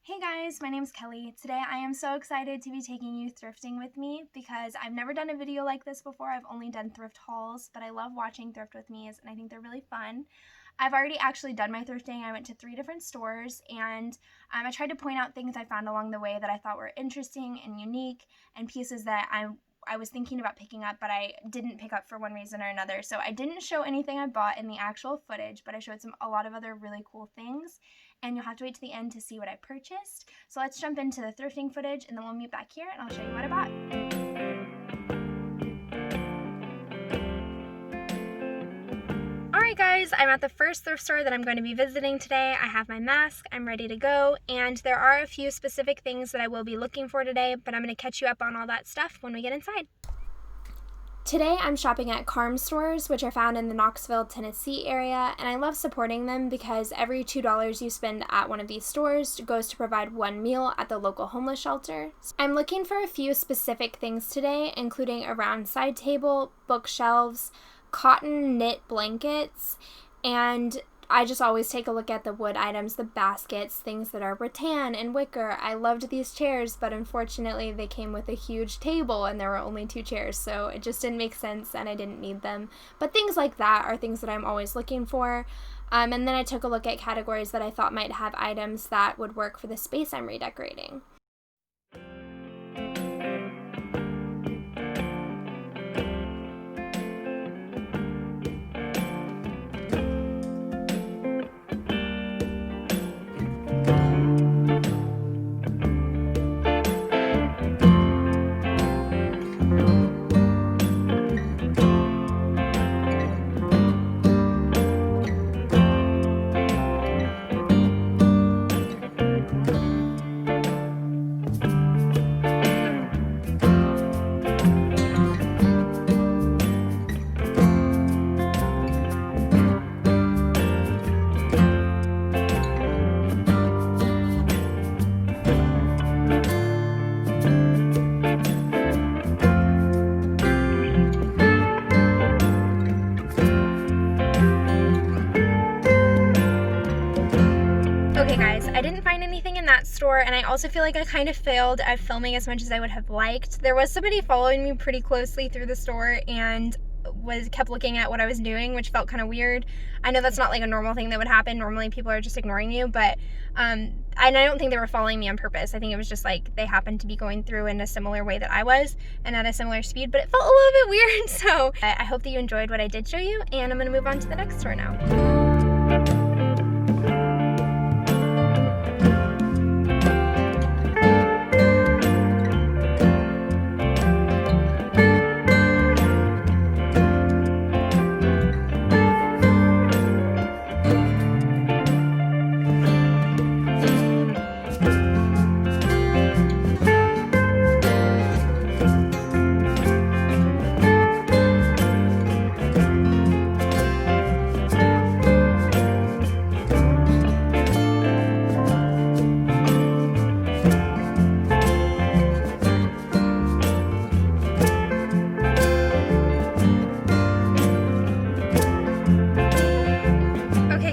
Hey guys, my name's Kelly. Today I am so excited to be taking you thrifting with me because I've never done a video like this before. I've only done thrift hauls, but I love watching Thrift With Me's and I think they're really fun. I've already actually done my thrifting. I went to 3 different stores and I tried to point out things I found along the way that I thought were interesting and unique and pieces that I was thinking about picking up, but I didn't pick up for one reason or another. So I didn't show anything I bought in the actual footage, but I showed a lot of other really cool things. And you'll have to wait to the end to see what I purchased. So let's jump into the thrifting footage and then we'll meet back here and I'll show you what I bought. Alright guys, I'm at the first thrift store that I'm going to be visiting today. I have my mask, I'm ready to go, and there are a few specific things that I will be looking for today, but I'm going to catch you up on all that stuff when we get inside. Today I'm shopping at Carm stores, which are found in the Knoxville, Tennessee area, and I love supporting them because every $2 you spend at one of these stores goes to provide one meal at the local homeless shelter. I'm looking for a few specific things today, including a round side table, bookshelves, cotton knit blankets, and I just always take a look at the wood items, the baskets, things that are rattan and wicker. I loved these chairs, but unfortunately they came with a huge table and there were only 2 chairs, so it just didn't make sense and I didn't need them. But things like that are things that I'm always looking for. And then I took a look at categories that I thought might have items that would work for the space I'm redecorating. Okay guys, I didn't find anything in that store, and I also feel like I kind of failed at filming as much as I would have liked. There was somebody following me pretty closely through the store and kept looking at what I was doing, which felt kind of weird. I know that's not like a normal thing that would happen. Normally people are just ignoring you, but and I don't think they were following me on purpose. I think it was just like they happened to be going through in a similar way that I was and at a similar speed, but it felt a little bit weird. So I hope that you enjoyed what I did show you, and I'm going to move on to the next store now.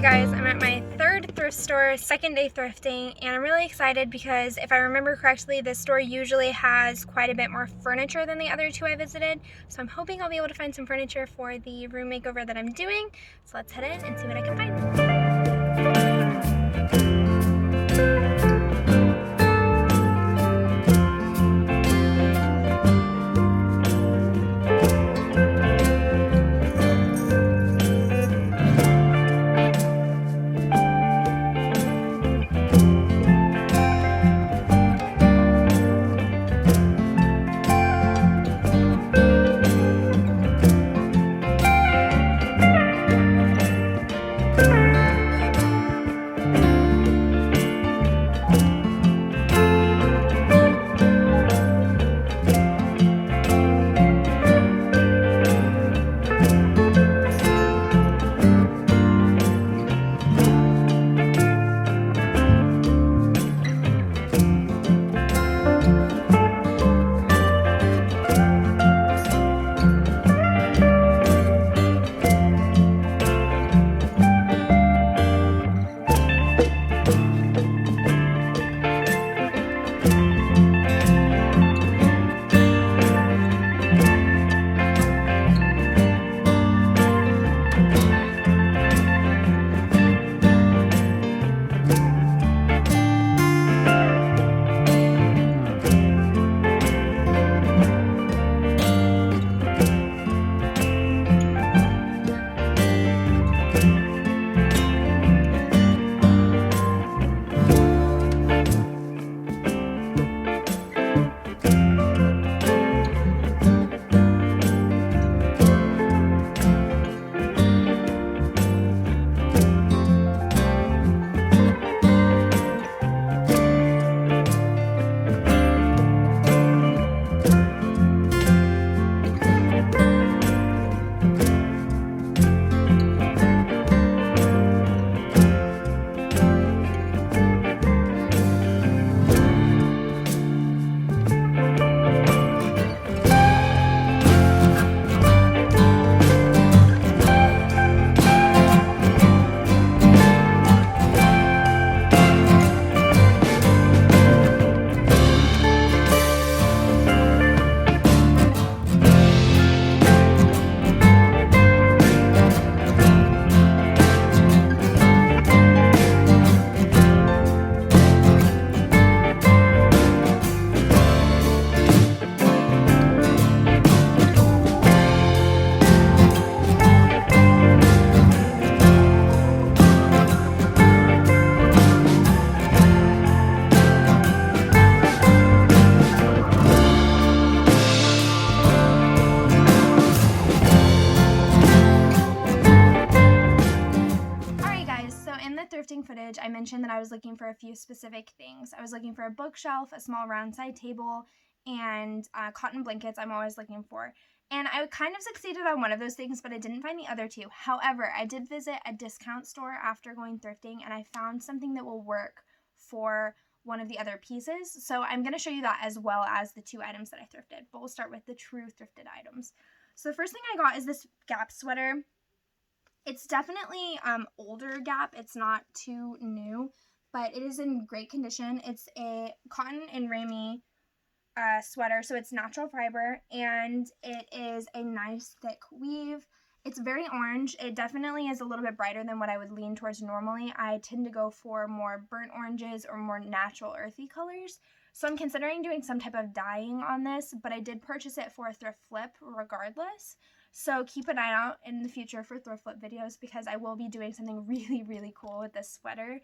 Guys, I'm at my third thrift store, second day thrifting, and I'm really excited because if I remember correctly, this store usually has quite a bit more furniture than the other 2 I visited, so I'm hoping I'll be able to find some furniture for the room makeover that I'm doing. So let's head in and see what I can find. was looking for a few specific things. I was looking for a bookshelf, a small round side table, and cotton blankets I'm always looking for. And I kind of succeeded on one of those things, but I didn't find the other two. However, I did visit a discount store after going thrifting, and I found something that will work for one of the other pieces. So I'm going to show you that as well as the two items that I thrifted. But we'll start with the true thrifted items. So the first thing I got is this Gap sweater. It's definitely older Gap. It's not too new, but it is in great condition. It's a cotton and ramie sweater, so it's natural fiber, and it is a nice thick weave. It's very orange. It definitely is a little bit brighter than what I would lean towards normally. I tend to go for more burnt oranges or more natural earthy colors. So I'm considering doing some type of dyeing on this, but I did purchase it for a thrift flip regardless. So keep an eye out in the future for thrift flip videos because I will be doing something really, really cool with this sweater.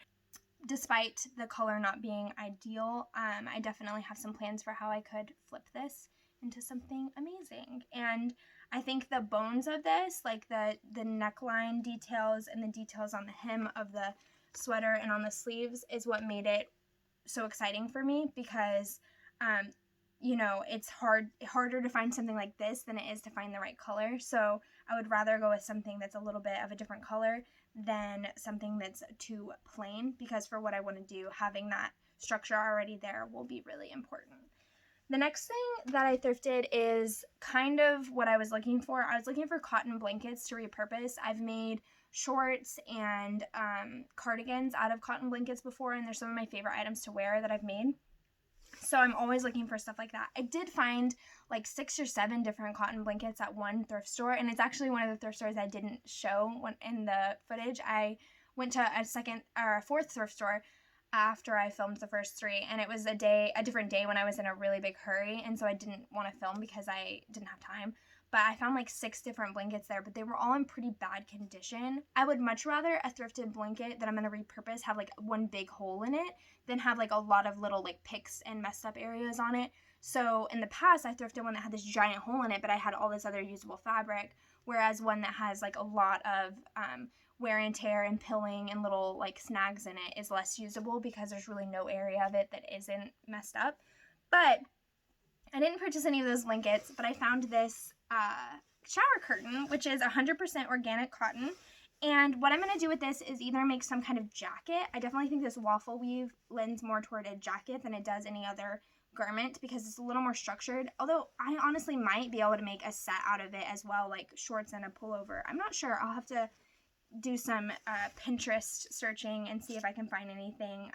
Despite the color not being ideal, I definitely have some plans for how I could flip this into something amazing. And I think the bones of this, like the neckline details and the details on the hem of the sweater and on the sleeves, is what made it so exciting for me because you know, it's harder to find something like this than it is to find the right color. So I would rather go with something that's a little bit of a different color than something that's too plain, because for what I want to do, having that structure already there will be really important. The next thing that I thrifted is kind of what I was looking for. I was looking for cotton blankets to repurpose. I've made shorts and cardigans out of cotton blankets before, and they're some of my favorite items to wear that I've made. So I'm always looking for stuff like that. I did find like 6 or 7 different cotton blankets at one thrift store, and it's actually one of the thrift stores I didn't show in the footage. I went to a fourth thrift store after I filmed the first 3, and it was a different day when I was in a really big hurry, and so I didn't want to film because I didn't have time. But I found like 6 different blankets there, but they were all in pretty bad condition. I would much rather a thrifted blanket that I'm going to repurpose have like one big hole in it than have like a lot of little like picks and messed up areas on it. So in the past, I thrifted one that had this giant hole in it, but I had all this other usable fabric, whereas one that has like a lot of wear and tear and pilling and little like snags in it is less usable because there's really no area of it that isn't messed up. But I didn't purchase any of those blankets, but I found this shower curtain, which is 100% organic cotton. And what I'm going to do with this is either make some kind of jacket. I definitely think this waffle weave lends more toward a jacket than it does any other garment because it's a little more structured. Although I honestly might be able to make a set out of it as well, like shorts and a pullover. I'm not sure. I'll have to do some Pinterest searching and see if I can find anything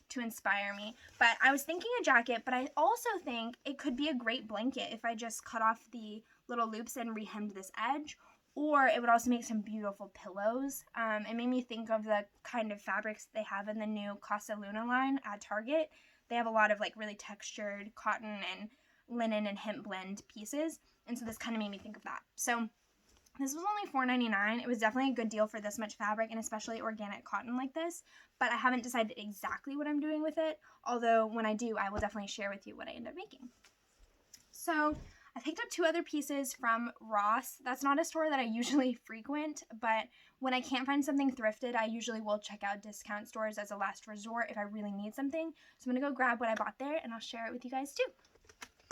to inspire me. But I was thinking a jacket, but I also think it could be a great blanket if I just cut off the little loops and rehemmed this edge. Or it would also make some beautiful pillows. It made me think of the kind of fabrics they have in the new Casa Luna line at Target. They have a lot of like really textured cotton and linen and hemp blend pieces. And so this kind of made me think of that. So this was only $4.99. It was definitely a good deal for this much fabric, and especially organic cotton like this. But I haven't decided exactly what I'm doing with it. Although when I do, I will definitely share with you what I end up making. So I picked up 2 other pieces from Ross. That's not a store that I usually frequent, but when I can't find something thrifted, I usually will check out discount stores as a last resort if I really need something. So I'm going to go grab what I bought there, and I'll share it with you guys too.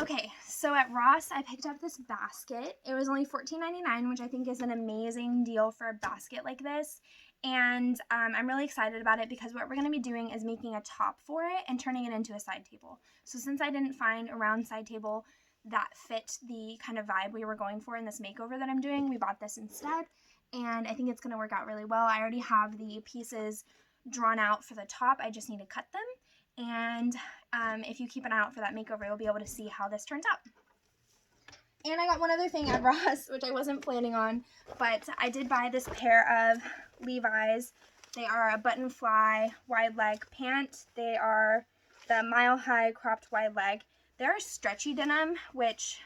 Okay, so at Ross, I picked up this basket. It was only $14.99, which I think is an amazing deal for a basket like this. And I'm really excited about it because what we're going to be doing is making a top for it and turning it into a side table. So since I didn't find a round side table that fit the kind of vibe we were going for in this makeover that I'm doing, we bought this instead. And I think it's going to work out really well. I already have the pieces drawn out for the top. I just need to cut them. And if you keep an eye out for that makeover, you'll be able to see how this turns out. And I got one other thing at Ross, which I wasn't planning on, but I did buy this pair of Levi's. They are a button fly wide leg pant. They are the Mile High cropped wide leg. They're stretchy denim, which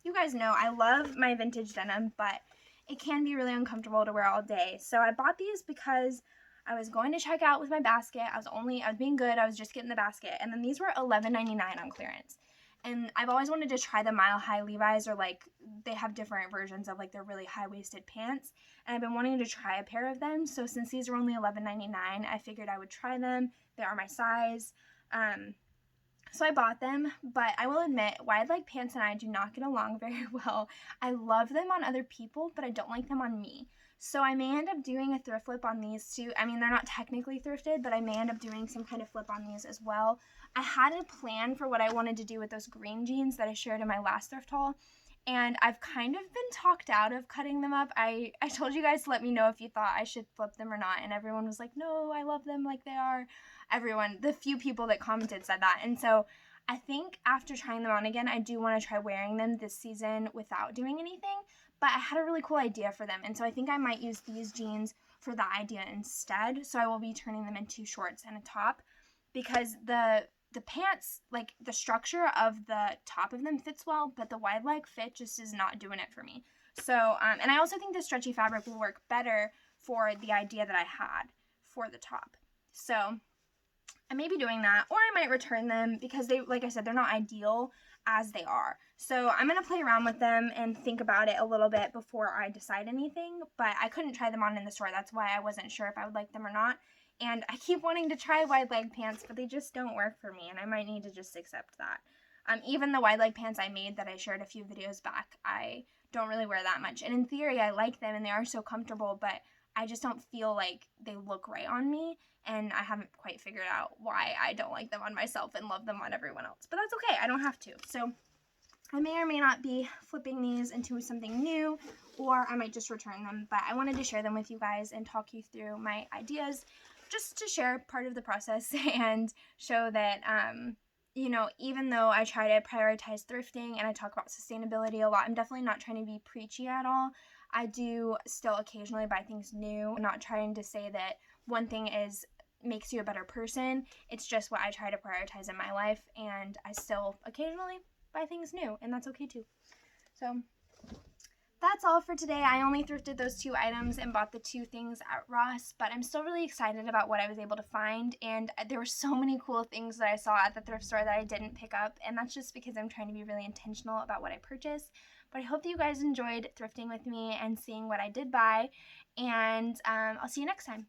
you guys know I love my vintage denim, but it can be really uncomfortable to wear all day. So I bought these because I was going to check out with my basket. I was being good. I was just getting the basket. And then these were $11.99 on clearance. And I've always wanted to try the Mile High Levi's, or like they have different versions of like their really high-waisted pants. And I've been wanting to try a pair of them. So since these were only $11.99, I figured I would try them, they are my size. So I bought them, but I will admit, wide leg pants and I do not get along very well. I love them on other people, but I don't like them on me. So I may end up doing a thrift flip on these too. I mean, they're not technically thrifted, but I may end up doing some kind of flip on these as well. I had a plan for what I wanted to do with those green jeans that I shared in my last thrift haul, and I've kind of been talked out of cutting them up. I told you guys to let me know if you thought I should flip them or not, and everyone was like, no, I love them like they are. Everyone, the few people that commented said that, and so I think after trying them on again, I do want to try wearing them this season without doing anything, but I had a really cool idea for them, and so I think I might use these jeans for that idea instead. So I will be turning them into shorts and a top, because the pants, like the structure of the top of them fits well, but the wide leg fit just is not doing it for me. So, and I also think the stretchy fabric will work better for the idea that I had for the top. So I may be doing that, or I might return them because they, like I said, they're not ideal as they are. So I'm going to play around with them and think about it a little bit before I decide anything, but I couldn't try them on in the store. That's why I wasn't sure if I would like them or not. And I keep wanting to try wide leg pants, but they just don't work for me, and I might need to just accept that. Even the wide leg pants I made that I shared a few videos back, I don't really wear that much. And in theory, I like them and they are so comfortable, but I just don't feel like they look right on me, and I haven't quite figured out why I don't like them on myself and love them on everyone else. But that's okay, I don't have to. So I may or may not be flipping these into something new, or I might just return them, but I wanted to share them with you guys and talk you through my ideas, just to share part of the process and show that, you know, even though I try to prioritize thrifting and I talk about sustainability a lot, I'm definitely not trying to be preachy at all. I do still occasionally buy things new. I'm not trying to say that one thing makes you a better person. It's just what I try to prioritize in my life, and I still occasionally buy things new, and that's okay too. So that's all for today. I only thrifted those 2 items and bought the 2 things at Ross, but I'm still really excited about what I was able to find, and there were so many cool things that I saw at the thrift store that I didn't pick up, and that's just because I'm trying to be really intentional about what I purchase. But I hope that you guys enjoyed thrifting with me and seeing what I did buy, and I'll see you next time.